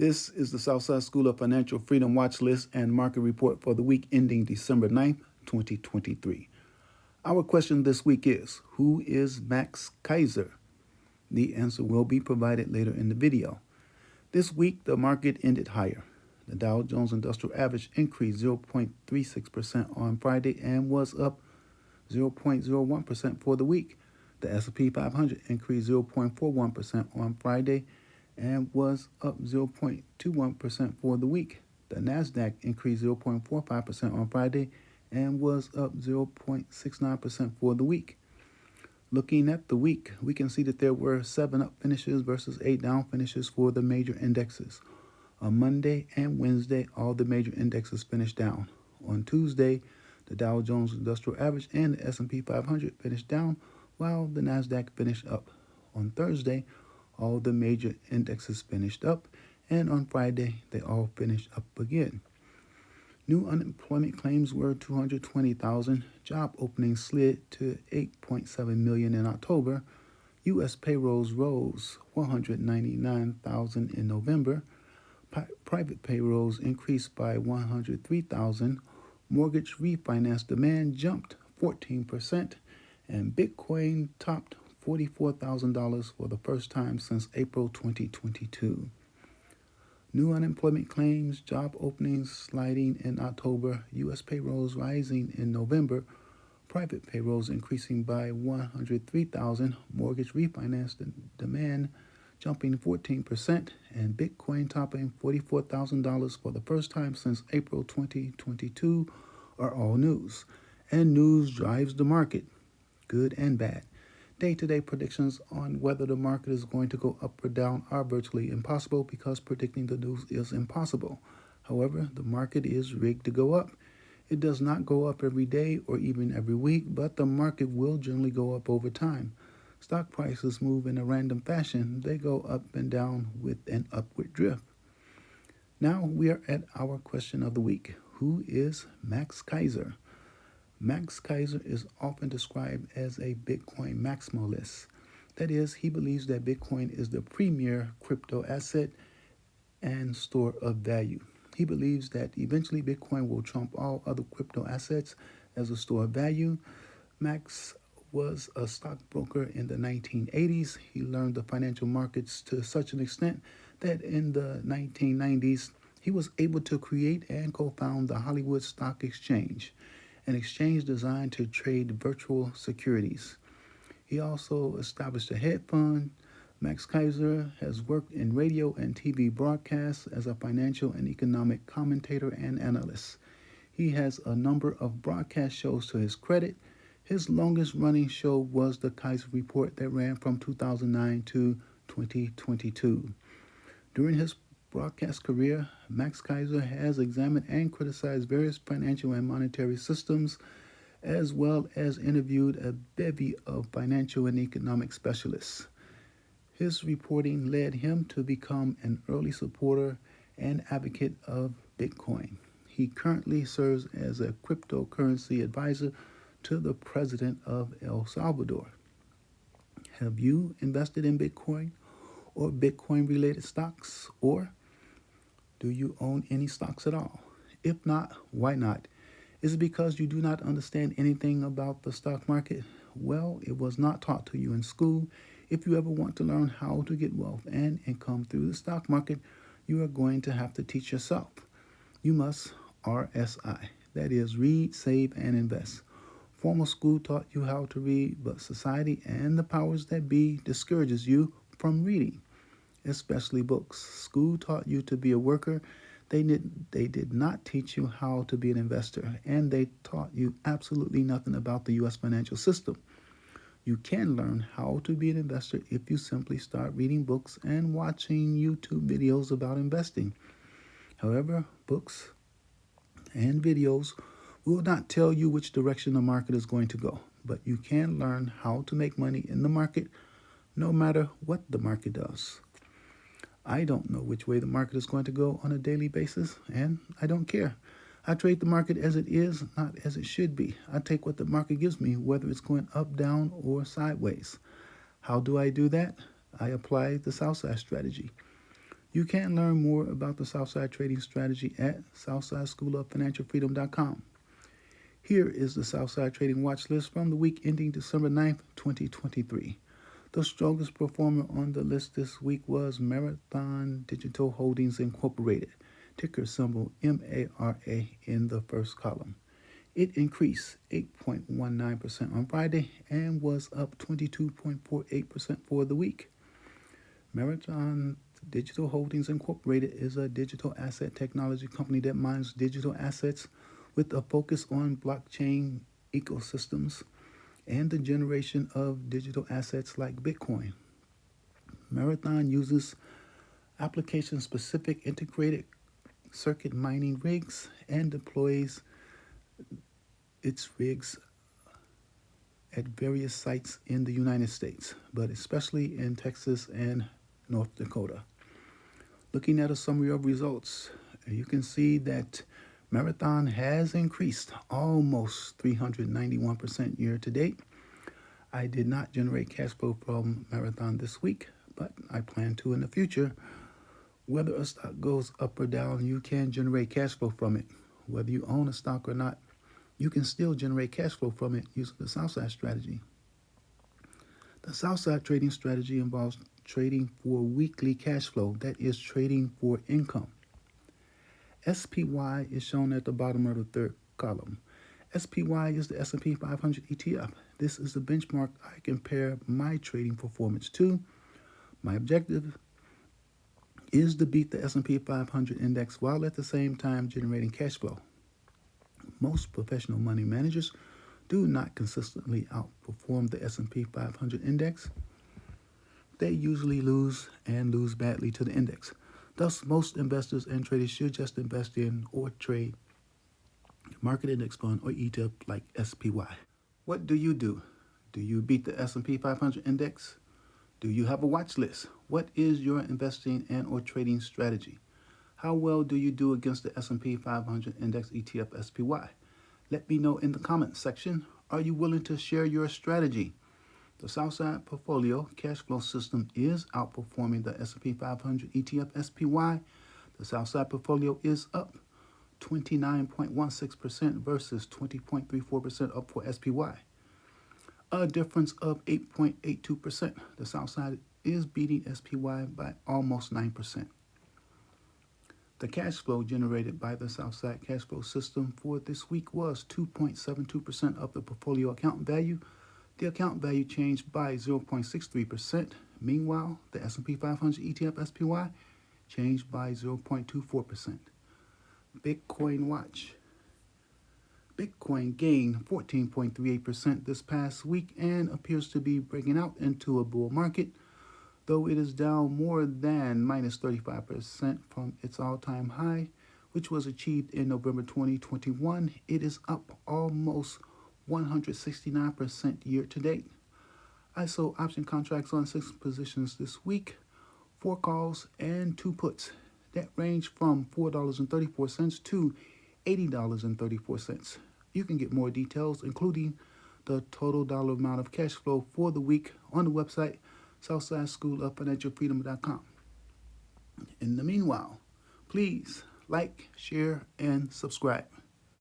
This is the Southside School of Financial Freedom Watch List and Market Report for the week ending December 9th, 2023. Our question this week is, who is Max Keiser? The answer will be provided later in the video. This week, the market ended higher. The Dow Jones Industrial Average increased 0.36% on Friday and was up 0.01% for the week. The S&P 500 increased 0.41% on Friday and was up 0.21% for the week. The Nasdaq increased 0.45% on Friday and was up 0.69% for the week. Looking at the week, we can see that there were 7 up finishes versus 8 down finishes for the major indexes. On Monday and Wednesday, all the major indexes finished down. On Tuesday, the Dow Jones Industrial Average and the S&P 500 finished down, while the Nasdaq finished up. On Thursday, all the major indexes finished up, and on Friday, they all finished up again. New unemployment claims were 220,000. Job openings slid to 8.7 million in October. U.S. payrolls rose 199,000 in November. Private payrolls increased by 103,000. Mortgage refinance demand jumped 14%, and Bitcoin topped $44,000 for the first time since April 2022. New unemployment claims, job openings sliding in October, U.S. payrolls rising in November, private payrolls increasing by 103,000, mortgage refinance demand jumping 14%, and Bitcoin topping $44,000 for the first time since April 2022 are all news. And news drives the market, good and bad. Day-to-day predictions on whether the market is going to go up or down are virtually impossible because predicting the news is impossible. However, the market is rigged to go up. It does not go up every day or even every week, but the market will generally go up over time. Stock prices move in a random fashion. They go up and down with an upward drift. Now we are at our question of the week. Who is Max Keiser? Max Keiser is often described as a Bitcoin maximalist. That is, he believes that Bitcoin is the premier crypto asset and store of value. He believes that eventually Bitcoin will trump all other crypto assets as a store of value. Max was a stockbroker in the 1980s. He learned the financial markets to such an extent that in the 1990s, he was able to create and co-found the Hollywood Stock Exchange, an exchange designed to trade virtual securities. He also established a hedge fund. Max Keiser has worked in radio and TV broadcasts as a financial and economic commentator and analyst. He has a number of broadcast shows to his credit. His longest running show was the Keiser Report that ran from 2009 to 2022. During his broadcast career, Max Keiser has examined and criticized various financial and monetary systems, as well as interviewed a bevy of financial and economic specialists. His reporting led him to become an early supporter and advocate of Bitcoin. He currently serves as a cryptocurrency advisor to the president of El Salvador. Have you invested in Bitcoin or Bitcoin-related stocks, or do you own any stocks at all? If not, why not? Is it because you do not understand anything about the stock market? Well, it was not taught to you in school. If you ever want to learn how to get wealth and income through the stock market, you are going to have to teach yourself. You must RSI, that is, read, save, and invest. Formal school taught you how to read, but society and the powers that be discourages you from reading, especially books. School taught you to be a worker. They did not teach you how to be an investor, and they taught you absolutely nothing about the U.S. financial system. You can learn how to be an investor if you simply start reading books and watching YouTube videos about investing. However, books and videos will not tell you which direction the market is going to go, but you can learn how to make money in the market no matter what the market does. I don't know which way the market is going to go on a daily basis, and I don't care. I trade the market as it is, not as it should be. I take what the market gives me, whether it's going up, down, or sideways. How do I do that? I apply the Southside strategy. You can learn more about the Southside trading strategy at southsideschoolofinancialfreedom.com. Here is the Southside Trading Watch List from the week ending December 9th, 2023. The strongest performer on the list this week was Marathon Digital Holdings Incorporated, ticker symbol MARA in the first column. It increased 8.19% on Friday and was up 22.48% for the week. Marathon Digital Holdings Incorporated is a digital asset technology company that mines digital assets with a focus on blockchain ecosystems and the generation of digital assets like Bitcoin. Marathon uses application-specific integrated circuit mining rigs and deploys its rigs at various sites in the United States, but especially in Texas and North Dakota. Looking at a summary of results, you can see that Marathon has increased almost 391% year to date. I did not generate cash flow from Marathon this week, but I plan to in the future. Whether a stock goes up or down, you can generate cash flow from it. Whether you own a stock or not, you can still generate cash flow from it using the Southside strategy. The Southside trading strategy involves trading for weekly cash flow, that is, trading for income. SPY is shown at the bottom of the third column. SPY is the S&P 500 ETF. This is the benchmark I compare my trading performance to. My objective is to beat the S&P 500 index while at the same time generating cash flow. Most professional money managers do not consistently outperform the S&P 500 index. They usually lose and lose badly to the index. Thus, most investors and traders should just invest in or trade market index fund or ETF like SPY. What do? Do you beat the S&P 500 index? Do you have a watch list? What is your investing and or trading strategy? How well do you do against the S&P 500 index ETF SPY? Let me know in the comments section. Are you willing to share your strategy? The Southside portfolio cash flow system is outperforming the S&P 500 ETF SPY. The Southside portfolio is up 29.16% versus 20.34% up for SPY. A difference of 8.82%. The Southside is beating SPY by almost 9%. The cash flow generated by the Southside cash flow system for this week was 2.72% of the portfolio account value. The account value changed by 0.63%. Meanwhile, the S&P 500 ETF SPY changed by 0.24%. Bitcoin watch. Bitcoin gained 14.38% this past week and appears to be breaking out into a bull market. Though it is down more than minus 35% from its all-time high, which was achieved in November 2021, it is up almost 169% year to date. I sold option contracts on 6 positions this week, 4 calls and 2 puts that range from $4.34 to $80.34. You can get more details, including the total dollar amount of cash flow for the week, on the website southsideschoolofinancialfreedom.com. In the meanwhile, please like, share, and subscribe.